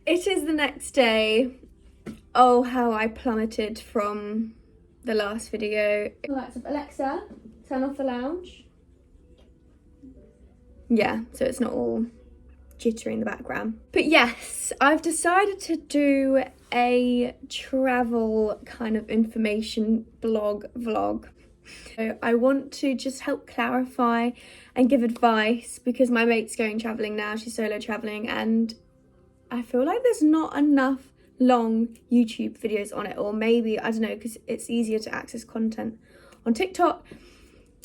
It is the next day. Oh, how I plummeted from the last video. Alexa, turn off the lounge. Yeah, so it's not all jittery in the background. But yes, I've decided to do a travel kind of information vlog. So I want to just help clarify and give advice because my mate's going travelling now. She's solo travelling and I feel like there's not enough long YouTube videos on it, or maybe, I don't know, because it's easier to access content on TikTok.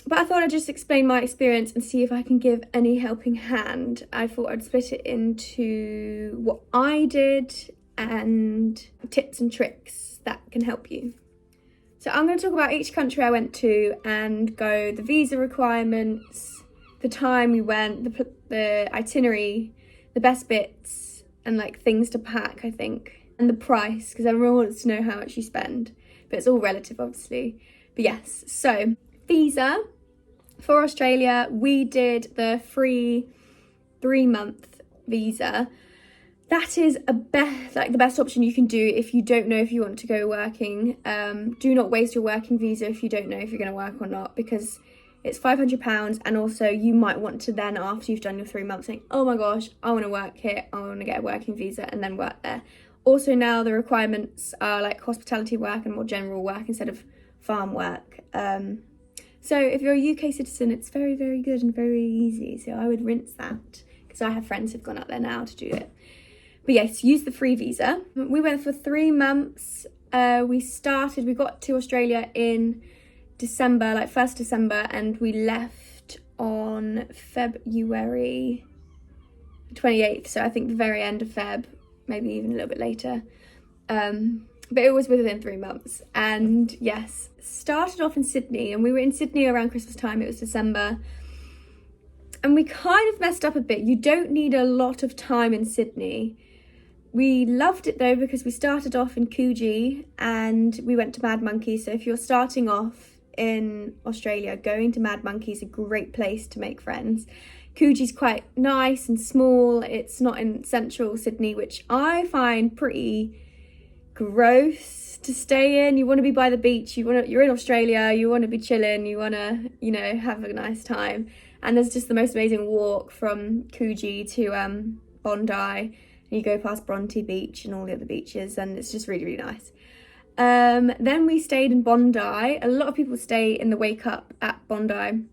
But I thought I'd just explain my experience and see if I can give any helping hand. I thought I'd split it into what I did and tips and tricks that can help you. So I'm going to talk about each country I went to and go the visa requirements, the time we went, the itinerary, the best bits, and like things to pack, I think. And the price, because everyone wants to know how much you spend, but it's all relative, obviously. But yes, so visa for Australia, we did the free 3-month visa. That is the best option you can do if you don't know if you want to go working. Do not waste your working visa if you don't know if you're going to work or not, because it's £500, and also you might want to then, after you've done your 3 months, think, oh my gosh, I want to work here, I want to get a working visa and then work there. Also now the requirements are like hospitality work and more general work instead of farm work. So if you're a UK citizen, it's very, very good and very easy. So I would rinse that because I have friends who've gone up there now to do it. But yes, use the free visa. We went for 3 months. We got to Australia in December, like 1st December, and we left on February 28th. So I think the very end of Feb, maybe even a little bit later. But it was within 3 months. And yes, started off in Sydney, and we were in Sydney around Christmas time. It was December. And we kind of messed up a bit. You don't need a lot of time in Sydney. We loved it though, because we started off in Coogee and we went to Mad Monkey. So if you're starting off in Australia, going to Mad Monkey is a great place to make friends. Coogee's quite nice and small. It's not in central Sydney, which I find pretty gross to stay in. You want to be by the beach, you're in Australia, you want to be chilling, you want to, have a nice time. And there's just the most amazing walk from Coogee to Bondi. And you go past Bronte Beach and all the other beaches, and it's just really, really nice. Then we stayed in Bondi. A lot of people stay in the wake up at Bondi.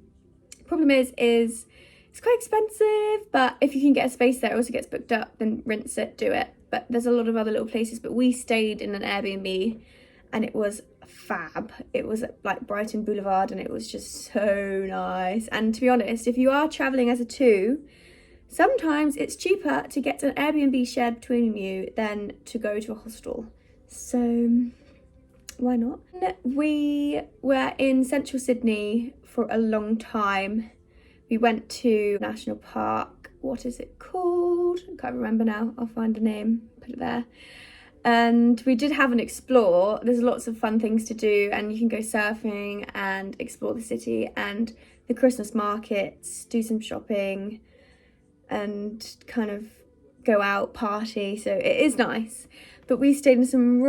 Problem is it's quite expensive, but if you can get a space there, it also gets booked up, then rinse it, do it. But there's a lot of other little places. But we stayed in an Airbnb and it was fab. It was at like Brighton Boulevard and it was just so nice. And to be honest, if you are travelling as a two, sometimes it's cheaper to get an Airbnb shared between you than to go to a hostel. So why not? We were in central Sydney for a long time. We went to National Park. What is it called? I can't remember now. I'll find a name, put it there. And we did have an explore. There's lots of fun things to do, and you can go surfing and explore the city and the Christmas markets, do some shopping and kind of go out, party. So it is nice. But we stayed in some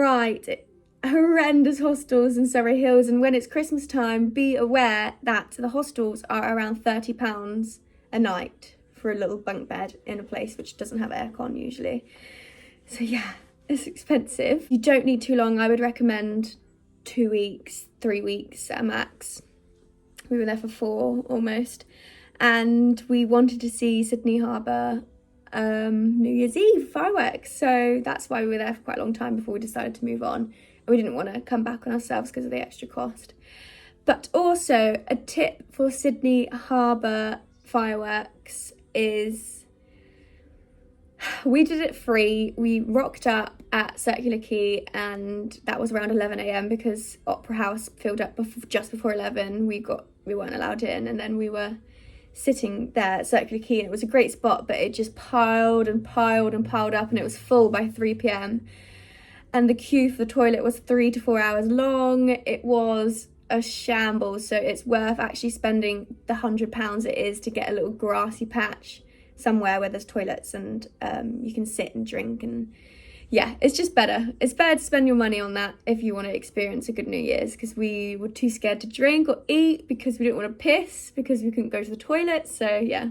horrendous hostels in Surrey Hills, and when it's Christmas time, be aware that the hostels are around £30 a night for a little bunk bed in a place which doesn't have aircon usually. So yeah, it's expensive. You don't need too long. I would recommend 2 weeks, 3 weeks at a max. We were there for 4 almost, and we wanted to see Sydney Harbour New Year's Eve fireworks, so that's why we were there for quite a long time before we decided to move on. We didn't want to come back on ourselves because of the extra cost. But also a tip for Sydney Harbour fireworks is we did it free. We rocked up at Circular Quay and that was around 11 a.m. because Opera House filled up just before 11. We weren't allowed in, and then we were sitting there at Circular Quay and it was a great spot, but it just piled and piled and piled up and it was full by 3 p.m. and the queue for the toilet was 3 to 4 hours long. It was a shambles, so it's worth actually spending the £100 it is to get a little grassy patch somewhere where there's toilets and you can sit and drink, and yeah, it's just better. It's better to spend your money on that if you want to experience a good New Year's, because we were too scared to drink or eat because we didn't want to piss because we couldn't go to the toilet. So yeah,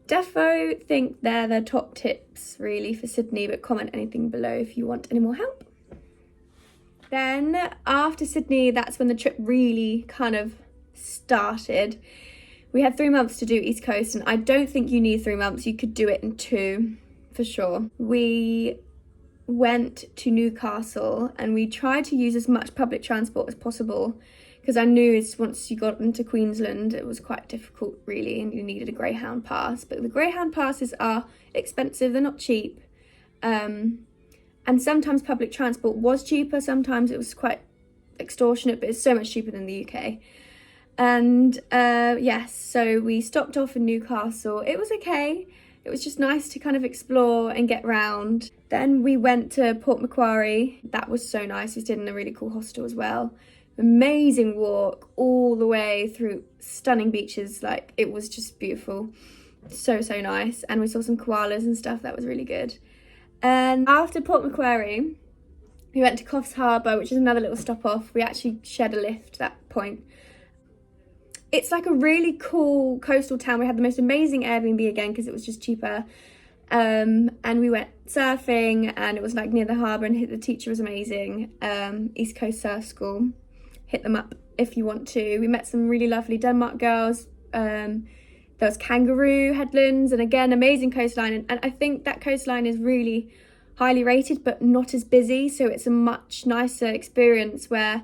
defo think they're the top tips really for Sydney, but comment anything below if you want any more help. Then after Sydney, that's when the trip really kind of started. We had 3 months to do East Coast, and I don't think you need 3 months. You could do it in 2 for sure. We went to Newcastle and we tried to use as much public transport as possible, because I knew once you got into Queensland it was quite difficult really, and you needed a Greyhound pass. But the Greyhound passes are expensive, they're not cheap, and sometimes public transport was cheaper, sometimes it was quite extortionate, but it's so much cheaper than the UK. And yes, so we stopped off in Newcastle. It was okay. It was just nice to kind of explore and get round. Then we went to Port Macquarie. That was so nice. We stayed in a really cool hostel as well. Amazing walk all the way through stunning beaches. Like, it was just beautiful. So nice. And we saw some koalas and stuff. That was really good. And after Port Macquarie, we went to Coffs Harbour, which is another little stop off. We actually shared a lift at that point. It's like a really cool coastal town. We had the most amazing Airbnb again because it was just cheaper. And we went surfing, and it was like near the harbour, and the teacher was amazing. East Coast Surf School. Hit them up if you want to. We met some really lovely Denmark girls. There was kangaroo headlands, and again, amazing coastline. And I think that coastline is really highly rated, but not as busy. So it's a much nicer experience, where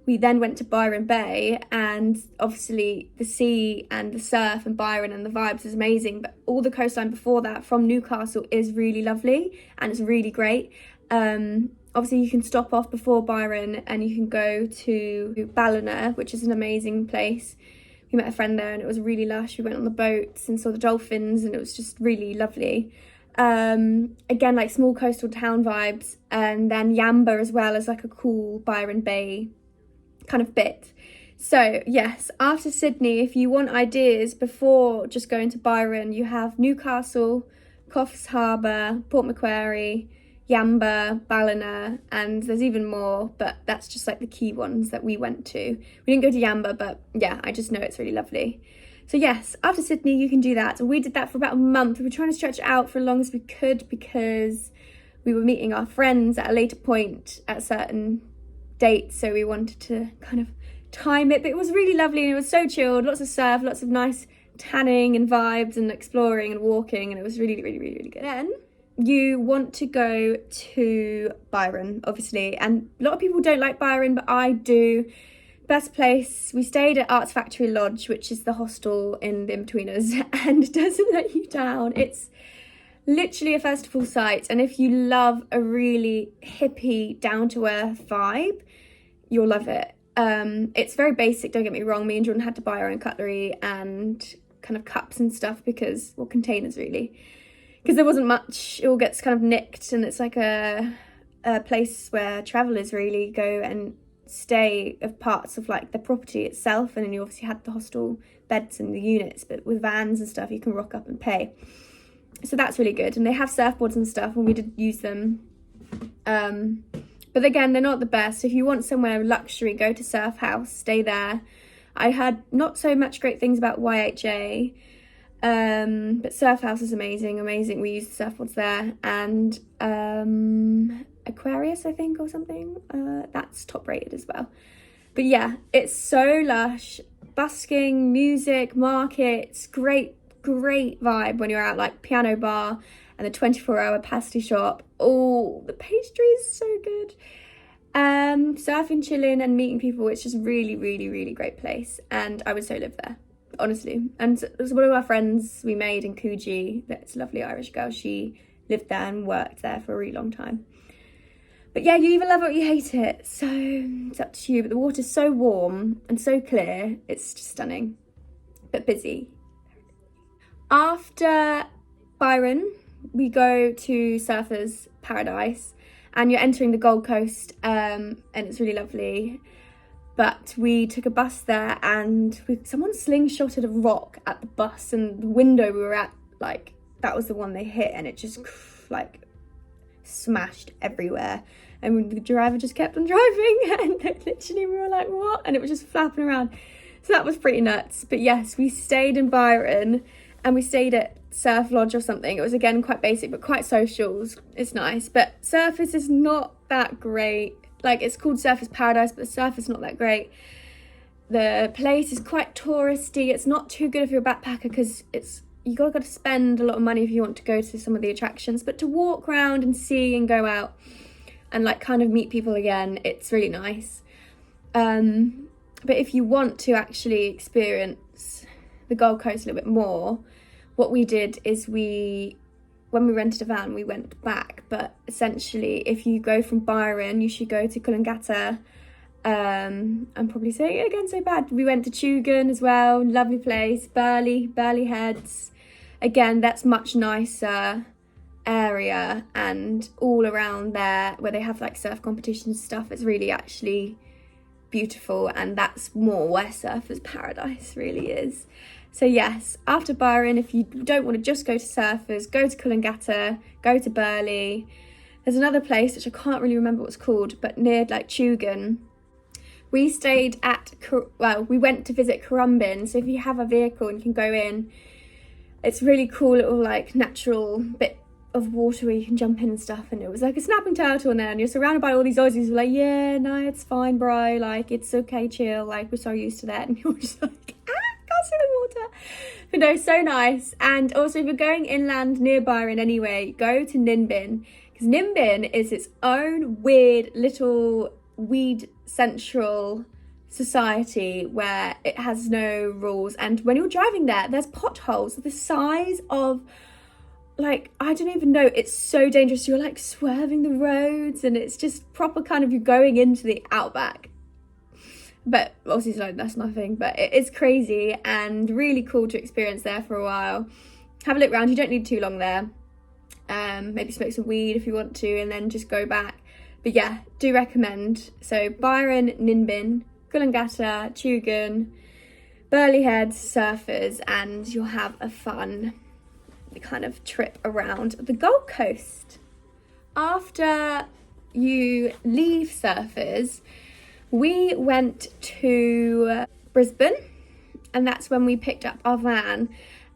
we then went to Byron Bay, and obviously the sea and the surf and Byron and the vibes is amazing, but all the coastline before that from Newcastle is really lovely and it's really great. Obviously you can stop off before Byron and you can go to Ballina, which is an amazing place. We met a friend there and it was really lush. We went on the boats and saw the dolphins, and it was just really lovely. Again, like small coastal town vibes. And then Yamba as well as like a cool Byron Bay kind of bit. So yes, after Sydney, if you want ideas before just going to Byron, you have Newcastle, Coffs Harbour, Port Macquarie, Yamba, Ballina, and there's even more, but that's just like the key ones that we went to. We didn't go to Yamba, but yeah, I just know it's really lovely. So yes, after Sydney you can do that. We did that for about a month. We were trying to stretch it out for as long as we could because we were meeting our friends at a later point at certain dates, so we wanted to kind of time it. But it was really lovely and it was so chilled, lots of surf, lots of nice tanning and vibes and exploring and walking, and it was really good. Then you want to go to Byron, obviously, and a lot of people don't like Byron, but I do. Best place, we stayed at Arts Factory Lodge, which is the hostel in the in-betweeners, and it doesn't let you down. It's literally a festival site, and if you love a really hippie, down-to-earth vibe, you'll love it. It's very basic, don't get me wrong. Me and Jordan had to buy our own cutlery and kind of cups and stuff because, well, containers really, because there wasn't much. It all gets kind of nicked, and it's like a place where travellers really go and stay of parts of like the property itself, and then you obviously had the hostel beds and the units, but with vans and stuff you can rock up and pay. So that's really good, and they have surfboards and stuff, and we did use them. But again, they're not the best. If you want somewhere luxury, go to Surf House, stay there. I heard not so much great things about YHA, but Surf House is amazing. We used the surfboards there, and Aquarius, I think, or something. That's top rated as well. But yeah, it's so lush. Busking, music, markets, great vibe when you're out, like piano bar and the 24-hour pasty shop. Oh, the pastry is so good. Surfing, chilling and meeting people. It's just really great place, and I would so live there, honestly. And it was one of our friends we made in Coogee, that's a lovely Irish girl. She lived there and worked there for a really long time. But yeah, you either love it or you hate it, so it's up to you. But the water's so warm and so clear, it's just stunning, but busy. After Byron, we go to Surfers Paradise, and you're entering the Gold Coast, and it's really lovely. But we took a bus there, and someone slingshotted a rock at the bus, and the window we were at like that was the one they hit, and it just like smashed everywhere. And the driver just kept on driving, and literally we were like, what? And it was just flapping around. So that was pretty nuts. But yes, we stayed in Byron, and we stayed at Surf Lodge or something. It was again quite basic, but quite socials. It's nice. But Surfers is not that great. Like, it's called Surfers Paradise, but the surf is not that great. The place is quite touristy. It's not too good if you're a backpacker, because you got to spend a lot of money if you want to go to some of the attractions. But to walk around and see and go out and like kind of meet people again, it's really nice. But if you want to actually experience the Gold Coast a little bit more, what we did is when we rented a van, we went back. But essentially, if you go from Byron, you should go to Coolangatta. I'm probably saying it again so bad. We went to Tugun as well, lovely place. Burleigh Heads. Again, that's much nicer area, and all around there where they have like surf competitions stuff, it's really actually beautiful, and that's more where Surfers Paradise really is. So yes, after Byron, if you don't want to just go to Surfers, go to Coolangatta, go to Burleigh. There's another place which I can't really remember what it's called, but near like Tugun. We stayed at, we went to visit Currumbin. So if you have a vehicle and you can go in, it's really cool little like natural bit of water where you can jump in and stuff. And it was like a snapping turtle in there, and you're surrounded by all these Aussies who are like, yeah, no, it's fine, bro. Like, it's okay, chill. Like, we're so used to that. And you're just like, can't see the water. But no, so nice. And also, if you're going inland near Byron anyway, go to Nimbin, because Nimbin is its own weird little weed central society where it has no rules. And when you're driving there, there's potholes the size of, like, I don't even know, it's so dangerous. You're like swerving the roads, and it's just proper kind of, you're going into the outback. But obviously, like, that's nothing, but it is crazy and really cool to experience there for a while. Have a look around. You don't need too long there. Maybe smoke some weed if you want to, and then just go back. But yeah, do recommend. So Byron, Nimbin, Coolangatta, Tugun, Burleigh Heads, Surfers, and you'll have a fun kind of trip around the Gold Coast. After you leave Surfers, we went to Brisbane, and that's when we picked up our van.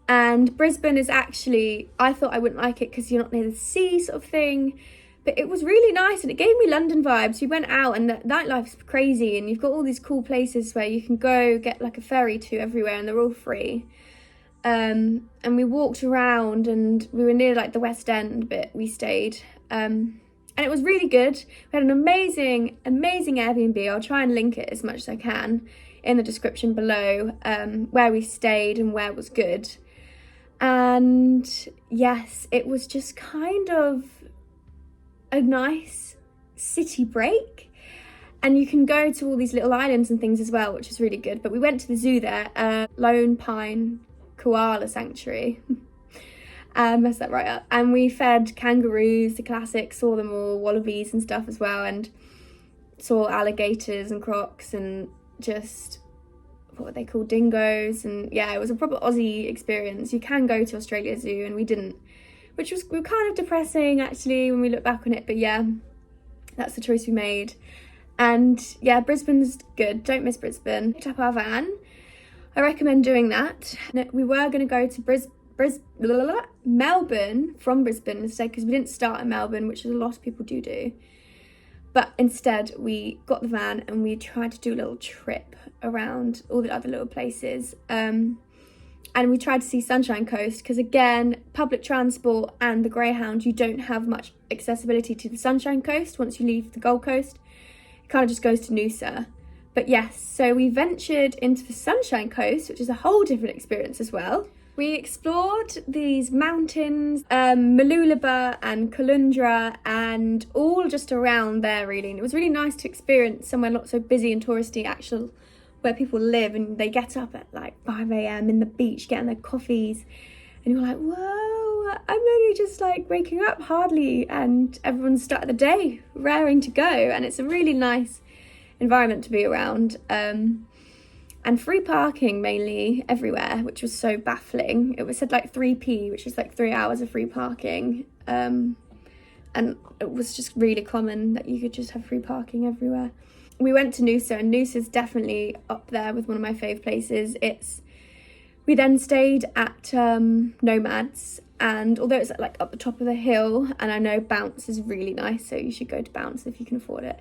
And Brisbane is actually, I thought I wouldn't like it because you're not near the sea sort of thing, but it was really nice, and it gave me London vibes. We went out, and the nightlife's crazy, and you've got all these cool places where you can go get like a ferry to everywhere, and they're all free. And we walked around, and we were near like the West End bit we stayed. And it was really good. We had an amazing Airbnb. I'll try and link it as much as I can in the description below, where we stayed and where was good. And yes, it was just kind of a nice city break. And you can go to all these little islands and things as well, which is really good. But we went to the zoo there, Lone Pine Koala Sanctuary. Messed that right up. And we fed kangaroos, the classics, saw them all, wallabies and stuff as well, and saw alligators and crocs and just, what were they called, dingoes. And yeah, it was a proper Aussie experience. You can go to Australia Zoo, and we didn't, which was kind of depressing actually when we look back on it. But yeah, that's the choice we made. And yeah, Brisbane's good. Don't miss Brisbane. Picked up our van. I recommend doing that. We were going to go to Melbourne from Brisbane instead, because we didn't start in Melbourne, which a lot of people do. But instead, we got the van and we tried to do a little trip around all the other little places. And we tried to see Sunshine Coast, because again, public transport and the Greyhound, you don't have much accessibility to the Sunshine Coast once you leave the Gold Coast. It kind of just goes to Noosa. But yes, so we ventured into the Sunshine Coast, which is a whole different experience as well. We explored these mountains, Moolooaba and Caloundra, and all just around there really. And it was really nice to experience somewhere not so busy and touristy, actual where people live, and they get up at like 5 a.m. in the beach getting their coffees, and you're like, whoa, I'm only just like waking up hardly, and everyone's started the day raring to go, and it's a really nice environment to be around. and free parking mainly everywhere, which was so baffling. It was said like 3p, which is like 3 hours of free parking, and it was just really common that you could just have free parking everywhere. We went to Noosa, and Noosa's definitely up there with one of my fave places. We then stayed at Nomads, and although it's like up the top of the hill, and I know Bounce is really nice, so you should go to Bounce if you can afford it.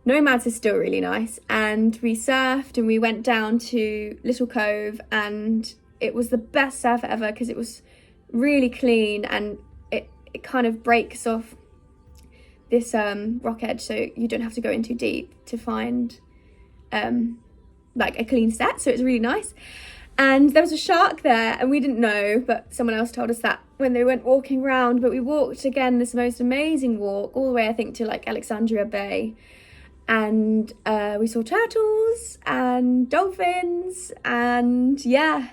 Nomads is still really nice, and we surfed and we went down to Little Cove, and it was the best surf ever because it was really clean, and it kind of breaks off this rock edge, so you don't have to go in too deep to find like a clean set, so it's really nice. And there was a shark there, and we didn't know, but someone else told us that when they went walking around. But we walked again this most amazing walk all the way, I think, to like Alexandria Bay, and we saw turtles and dolphins, and yeah,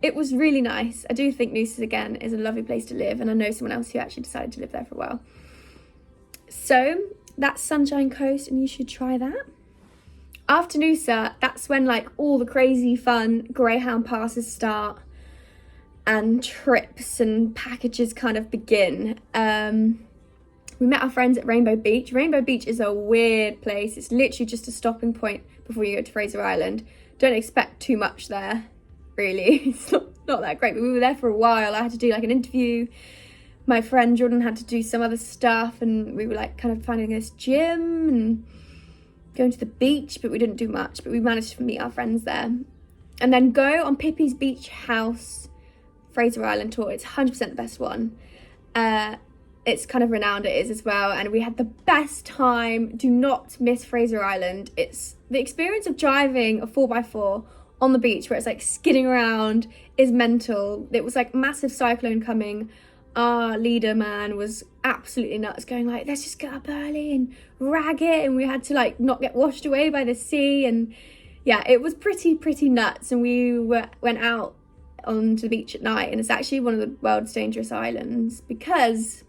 it was really nice. I do think Noosa again is a lovely place to live, and I know someone else who actually decided to live there for a while. So that's Sunshine Coast, and you should try that. After Noosa, that's when like all the crazy fun Greyhound passes start and trips and packages kind of begin. We met our friends at Rainbow Beach. Rainbow Beach is a weird place. It's literally just a stopping point before you go to Fraser Island. Don't expect too much there, really. It's not that great, but we were there for a while. I had to do like an interview. My friend Jordan had to do some other stuff, and we were like kind of finding this gym and going to the beach, but we didn't do much, but we managed to meet our friends there. And then go on Pippi's Beach House Fraser Island tour. It's 100% the best one. It's kind of renowned, it is as well, and we had the best time. Do not miss Fraser Island. It's the experience of driving a 4x4 on the beach where it's like skidding around is mental. It was like massive cyclone coming. Our leader man was absolutely nuts, going like, let's just get up early and rag it, and we had to like not get washed away by the sea. And yeah, it was pretty nuts. And we went out onto the beach at night, and it's actually one of the world's dangerous islands, because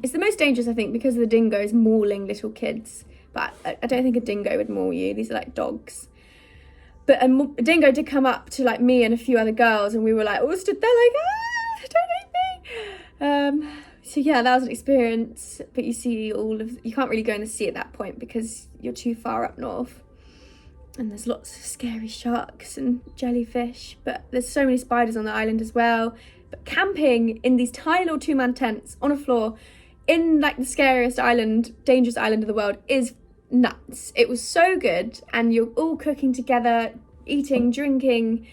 it's the most dangerous, I think, because of the dingoes mauling little kids. But I don't think a dingo would maul you. These are like dogs. But a dingo did come up to like me and a few other girls, and we were like all stood there like, don't hit me. So yeah, that was an experience. But you see you can't really go in the sea at that point because you're too far up north, and there's lots of scary sharks and jellyfish, but there's so many spiders on the island as well. But camping in these tiny little 2-man tents on a floor in like the scariest island, dangerous island of the world is nuts. It was so good, and you're all cooking together, eating, drinking,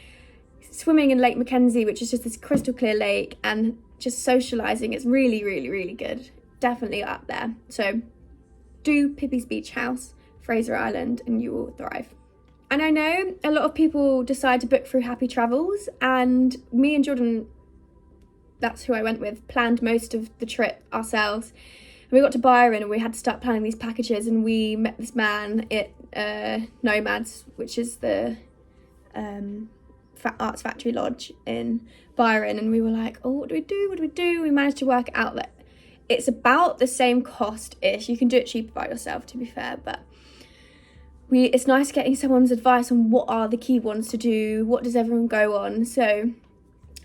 swimming in Lake Mackenzie, which is just this crystal clear lake, and just socialising. It's really, really, really good. Definitely up there. So do Pippi's Beach House, Fraser Island, and you will thrive. And I know a lot of people decide to book through Happy Travels, and me and Jordan, that's who I went with, planned most of the trip ourselves. We got to Byron and we had to start planning these packages, and we met this man at Nomads, which is the Arts Factory Lodge in Byron, and we were like, oh, what do we do? We managed to work out that it's about the same cost-ish. You can do it cheaper by yourself, to be fair, but it's nice getting someone's advice on what are the key ones to do, what does everyone go on. So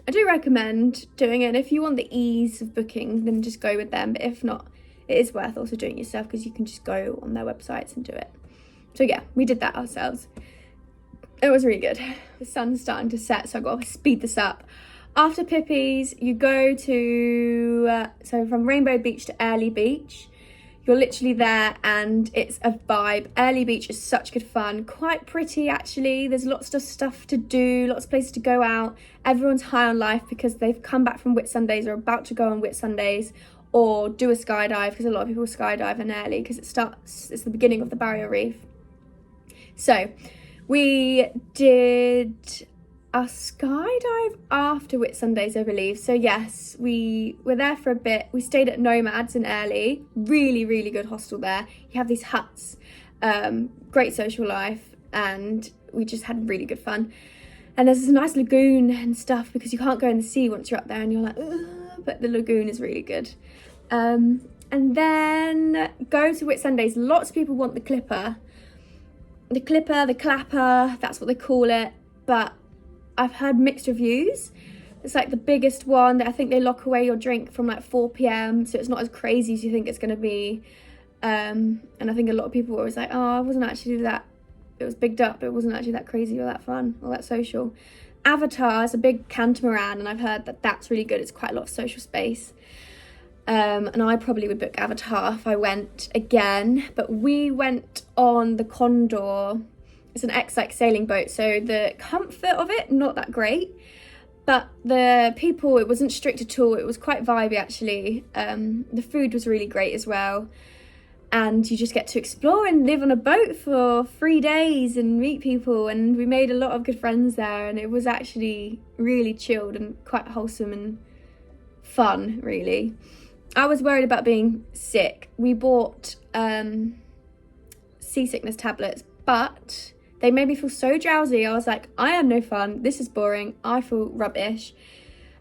I do recommend doing it, and if you want the ease of booking, then just go with them. But if not, it is worth also doing it yourself, because you can just go on their websites and do it. So yeah, we did that ourselves. It was really good. The sun's starting to set, so I've got to speed this up. After Pippi's, you go to, so from Rainbow Beach to Airlie Beach. You're literally there, and it's a vibe. Airlie Beach is such good fun. Quite pretty, actually. There's lots of stuff to do, lots of places to go out. Everyone's high on life because they've come back from Whitsundays or about to go on Whitsundays, or do a skydive, because a lot of people skydive in Airlie because it's the beginning of the Barrier Reef. So we did a skydive after Whitsundays, I believe. So yes, we were there for a bit. We stayed at Nomads in Airlie. Really, really good hostel there. You have these huts, great social life, and we just had really good fun. And there's this nice lagoon and stuff, because you can't go in the sea once you're up there, and you're like, ugh, but the lagoon is really good. And then go to Whitsundays. Lots of people want the Clipper. the Clipper, the Clapper, that's what they call it, but I've heard mixed reviews. It's like the biggest one that I think they lock away your drink from like 4 p.m, so it's not as crazy as you think it's going to be. And I think a lot of people were always like, oh, I wasn't actually that, it was bigged up, but it wasn't actually that crazy or that fun or that social. Avatar is a big catamaran, and I've heard that that's really good. It's quite a lot of social space. And I probably would book Avatar if I went again, but we went on the Condor. It's an like sailing boat, so the comfort of it, not that great, but the people, it wasn't strict at all. It was quite vibey actually. The food was really great as well, and you just get to explore and live on a boat for 3 days and meet people, and we made a lot of good friends there, and it was actually really chilled and quite wholesome and fun, really. I was worried about being sick. We bought seasickness tablets, but they made me feel so drowsy. I was like, I am no fun. This is boring. I feel rubbish.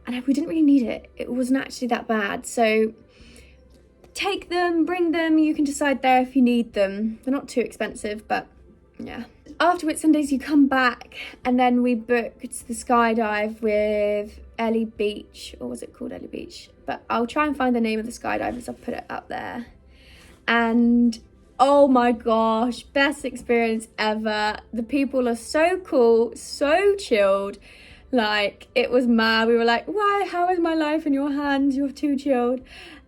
And we didn't really need it. It wasn't actually that bad. So take them, bring them. You can decide there if you need them. They're not too expensive, but yeah. After Whitsundays, you come back, and then we booked the skydive with Airlie Beach, or was it called Airlie Beach? But I'll try and find the name of the skydivers. I'll put it up there. And oh my gosh, best experience ever. The people are so cool, so chilled. Like, it was mad. We were like, why? How is my life in your hands? You're too chilled.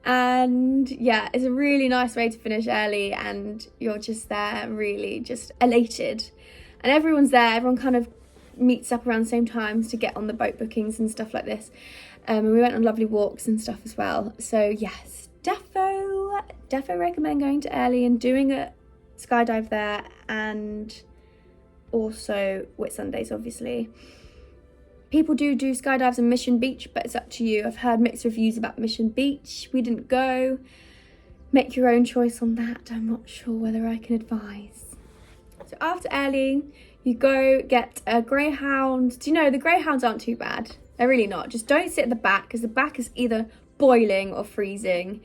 And yeah, it's a really nice way to finish early, and you're just there really just elated, and everyone's there. Everyone kind of meets up around the same times to get on the boat bookings and stuff like this, and we went on lovely walks and stuff as well. So yes, defo recommend going to Early and doing a skydive there, and also Whitsundays obviously. People do skydives in Mission Beach, but it's up to you. I've heard mixed reviews about Mission Beach. We didn't go. Make your own choice on that. I'm not sure whether I can advise. So after Early, you go get a greyhound. Do you know, the greyhounds aren't too bad. They're really not. Just don't sit at the back, because the back is either boiling or freezing,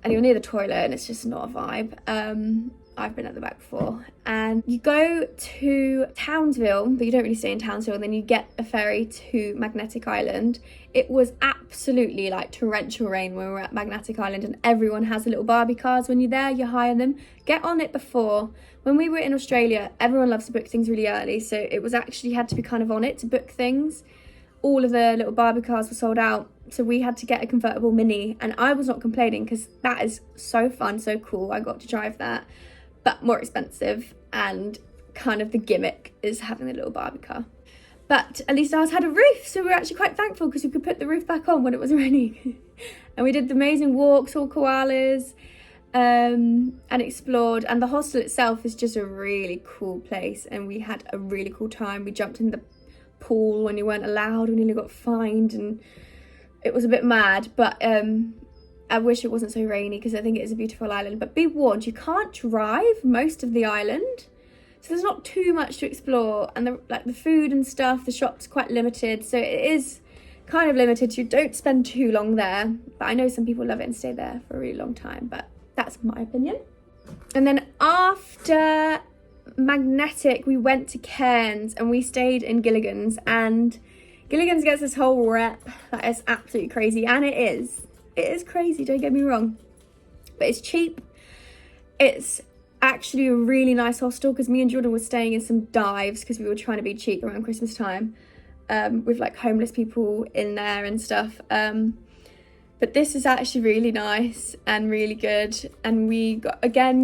and you're near the toilet, and it's just not a vibe. I've been at the back before. And you go to Townsville, but you don't really stay in Townsville, and then you get a ferry to Magnetic Island. It was absolutely like torrential rain when we were at Magnetic Island, and everyone has a little Barbie cars. When you're there, you hire them. Get on it before. When we were in Australia, everyone loves to book things really early, so it was actually had to be kind of on it to book things. All of the little Barbie cars were sold out, so we had to get a convertible mini, and I was not complaining because that is so fun, so cool. I got to drive that, but more expensive, and kind of the gimmick is having the little Barbie car. But at least ours had a roof, so we were actually quite thankful because we could put the roof back on when it was raining. And we did the amazing walks, all koalas, and explored. And the hostel itself is just a really cool place, and we had a really cool time. We jumped in the pool when you weren't allowed. We nearly got fined, and it was a bit mad, but I wish it wasn't so rainy because I think it is a beautiful island. But be warned, you can't drive most of the island, so there's not too much to explore, and the food and stuff, the shop's quite limited, so it is kind of limited. You don't spend too long there, but I know some people love it and stay there for a really long time, but that's my opinion. And then after Magnetic, we went to Cairns, and we stayed in Gilligans, and Gilligans gets this whole rep that is absolutely crazy, and it is crazy, don't get me wrong, but it's cheap. It's actually a really nice hostel, because me and Jordan were staying in some dives because we were trying to be cheap around Christmas time, with like homeless people in there and stuff, but this is actually really nice and really good. And you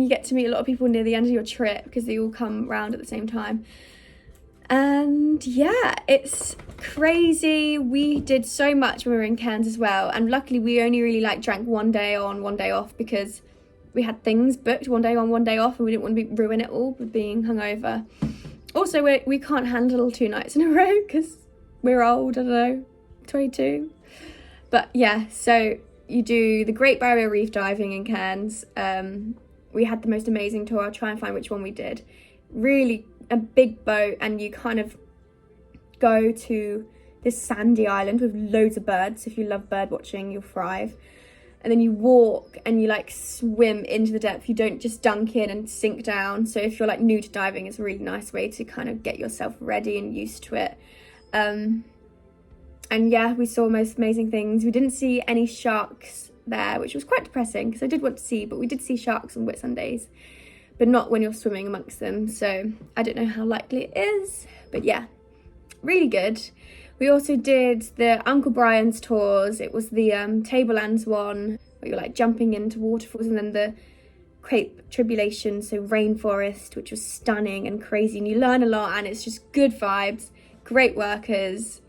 get to meet a lot of people near the end of your trip because they all come round at the same time. And yeah, it's crazy. We did so much when we were in Cairns as well, and luckily we only really drank 1 day on, 1 day off, because we had things booked 1 day on, 1 day off, and we didn't want to ruin it all with being hungover. Also, we can't handle 2 nights in a row because we're old, I don't know, 22. But yeah, so you do the Great Barrier Reef diving in Cairns. We had the most amazing tour. I'll try and find which one we did. Really a big boat, and you kind of go to this sandy island with loads of birds. If you love bird watching, you'll thrive. and then you walk and you like swim into the depth. You don't just dunk in and sink down. So if you're like new to diving, it's a really nice way to kind of get yourself ready and used to it. And yeah, we saw most amazing things. We didn't see any sharks there, which was quite depressing because I did want to see, but we did see sharks on Whitsundays, but not when you're swimming amongst them. So I don't know how likely it is, but yeah, really good. We also did the Uncle Brian's tours. It was the Tablelands one, where you're like jumping into waterfalls, and then the Cape Tribulation, so rainforest, which was stunning and crazy, and you learn a lot, and it's just good vibes, great workers,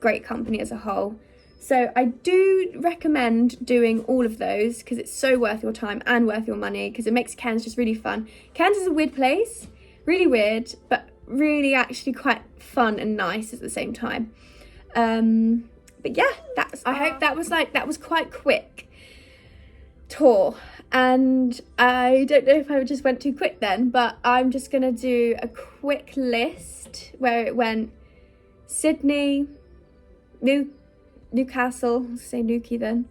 great company as a whole. So I do recommend doing all of those because it's so worth your time and worth your money, because it makes Cairns just really fun. Cairns is a weird place, really weird, but really actually quite fun and nice at the same time. But yeah, I hope that was quite quick tour, and I don't know if I just went too quick then, but I'm just gonna do a quick list where it went: Sydney, Newcastle, I'll say Newquay then,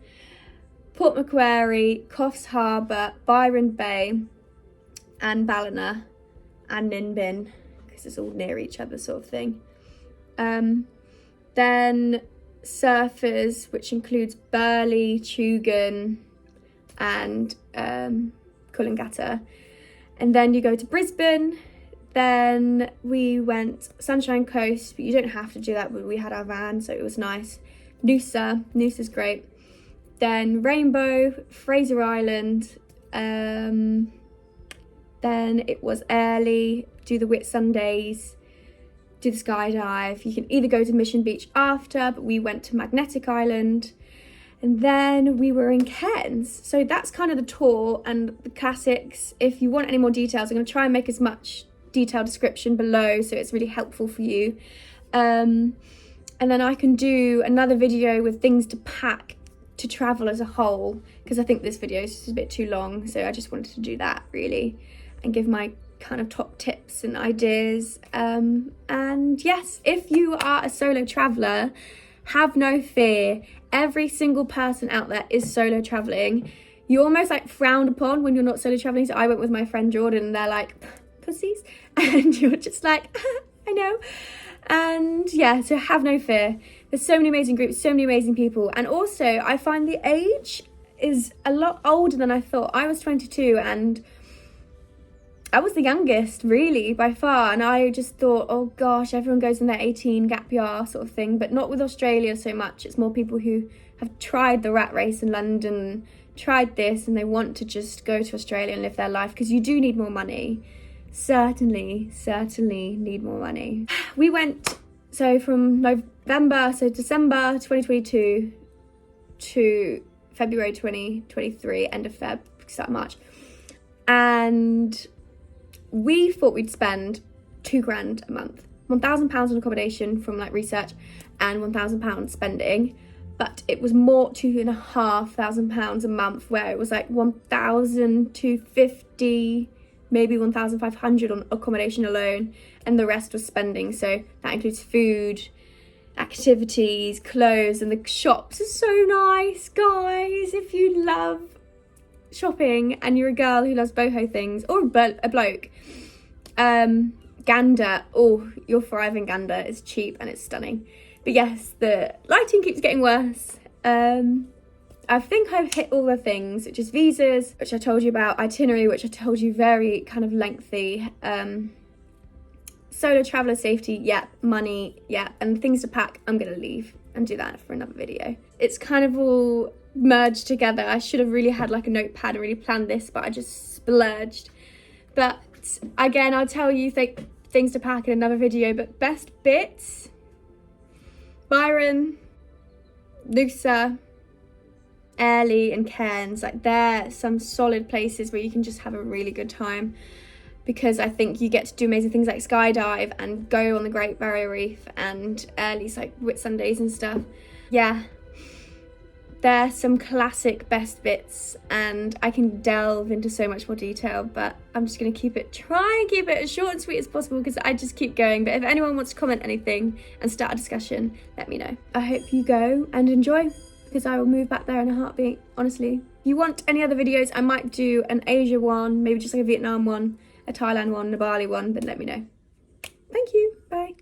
Port Macquarie, Coffs Harbour, Byron Bay, and Ballina, and Nimbin, because it's all near each other sort of thing. Then surfers, which includes Burleigh, Tugun, and Coolangatta. And then you go to Brisbane. Then we went Sunshine Coast, but you don't have to do that, but we had our van, so it was nice. Noosa's great. Then Rainbow, Fraser Island. Then it was Airlie, do the Whitsundays, do the skydive. You can either go to Mission Beach after, but we went to Magnetic Island. And then we were in Cairns. So that's kind of the tour and the classics. If you want any more details, I'm going to try and make as much detailed description below, so it's really helpful for you. And then I can do another video with things to pack to travel as a whole, because I think this video is just a bit too long, so I just wanted to do that really and give my kind of top tips and ideas. And yes, if you are a solo traveller, have no fear. Every single person out there is solo travelling. You're almost like frowned upon when you're not solo travelling. So I went with my friend Jordan and they're like, pussies, and you're just like, I know. And yeah, so have no fear. There's so many amazing groups, so many amazing people. And also I find the age is a lot older than I thought. I was 22 and I was the youngest really by far, and I just thought, oh gosh, everyone goes in their 18 gap year sort of thing, but not with Australia so much. It's more people who have tried the rat race in London, tried this, and they want to just go to Australia and live their life, because you do need more money. Certainly need more money. We went, so from December 2022 to February 2023, end of Feb, start of March, and we thought we'd spend £2,000 a month, £1,000 on accommodation from like research, and £1,000 spending, but it was more £2,500 a month, where it was like 1,250, maybe 1,500 on accommodation alone, and the rest was spending. So that includes food, activities, clothes, and the shops are so nice, guys. If you love shopping and you're a girl who loves boho things, or a bloke, Gander, oh, you'll thrive in Gander. It's cheap and it's stunning. But yes, the lighting keeps getting worse. I think I've hit all the things, which is visas, which I told you about, itinerary, which I told you very kind of lengthy, solo traveller safety, yeah, money, yeah, and things to pack, I'm gonna leave and do that for another video. It's kind of all merged together. I should have really had like a notepad and really planned this, but I just splurged. But again, I'll tell you things to pack in another video. But best bits: Byron, Noosa, Airlie and Cairns. Like, they're some solid places where you can just have a really good time, because I think you get to do amazing things like skydive and go on the Great Barrier Reef, and Airlie's like Whitsundays and stuff. Yeah, they're some classic best bits, and I can delve into so much more detail, but I'm just going to try and keep it as short and sweet as possible, because I just keep going. But if anyone wants to comment anything and start a discussion, let me know. I hope you go and enjoy. because I will move back there in a heartbeat, honestly. If you want any other videos, I might do an Asia one, maybe just like a Vietnam one, a Thailand one, a Bali one, then let me know. Thank you, bye.